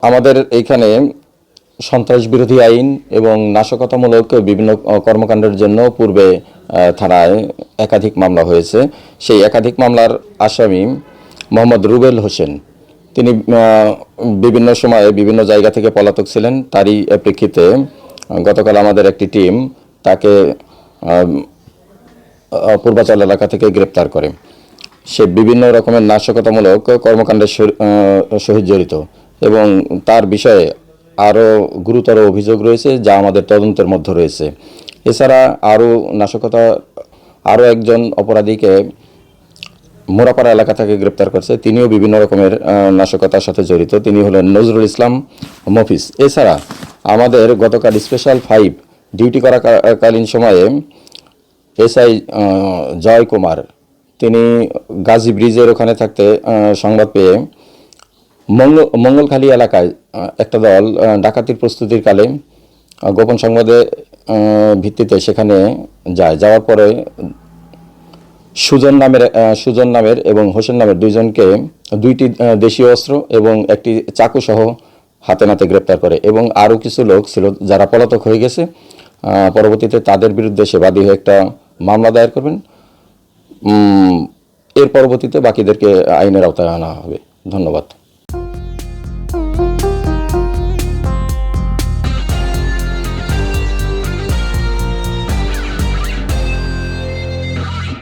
আমাদের এইখানে সন্ত্রাস বিরোধী আইন এবং নাশকতামূলক বিভিন্ন কর্মকাণ্ডের জন্য পূর্বে থানায় একাধিক মামলা হয়েছে। সেই একাধিক মামলার আসামি মোহাম্মদ রুবেল হোসেন, তিনি বিভিন্ন সময়ে বিভিন্ন জায়গা থেকে পলাতক ছিলেন। তারই প্রেক্ষিতে গতকাল আমাদের একটি টিম তাকে পূর্বাচল এলাকা থেকে গ্রেপ্তার করে। সে বিভিন্ন রকমের নাশকতামূলক কর্মকাণ্ডের সহিত জড়িত এবং তার বিষয়ে আরও গুরুতর অভিযোগ রয়েছে, যা আমাদের তদন্তের মধ্যে রয়েছে। এছাড়া আরও একজন অপরাধীকে মোরাপাড়া এলাকা থেকে গ্রেপ্তার করছে। তিনিও বিভিন্ন রকমের নাশকতার সাথে জড়িত। তিনি হলেন নজরুল ইসলাম মফিজ। এছাড়া আমাদের গতকাল স্পেশাল 5 ডিউটি করাকালীন সময়ে এসআই জয় কুমার, তিনি গাজী ব্রিজের ওখানে থাকতে সংবাদ পেয়ে মঙ্গলখালী এলাকায় একটা দল ডাকাতির প্রস্তুতির কালে গোপন সংবাদের ভিত্তিতে সেখানে যাওয়ার পরে সুজন নামের এবং হোসেন নামের দুইজনকে দুইটি দেশীয় অস্ত্র এবং একটি চাকু সহ হাতে নাতে গ্রেপ্তার করে এবং আরও কিছু লোক ছিল যারা পলাতক হয়ে গেছে। পরবর্তীতে তাদের বিরুদ্ধে সে বাদী হয়ে একটা মামলা দায়ের করবেন। এর পরবর্তীতে বাকিদেরকে আইনের আওতায় আনা হবে। ধন্যবাদ।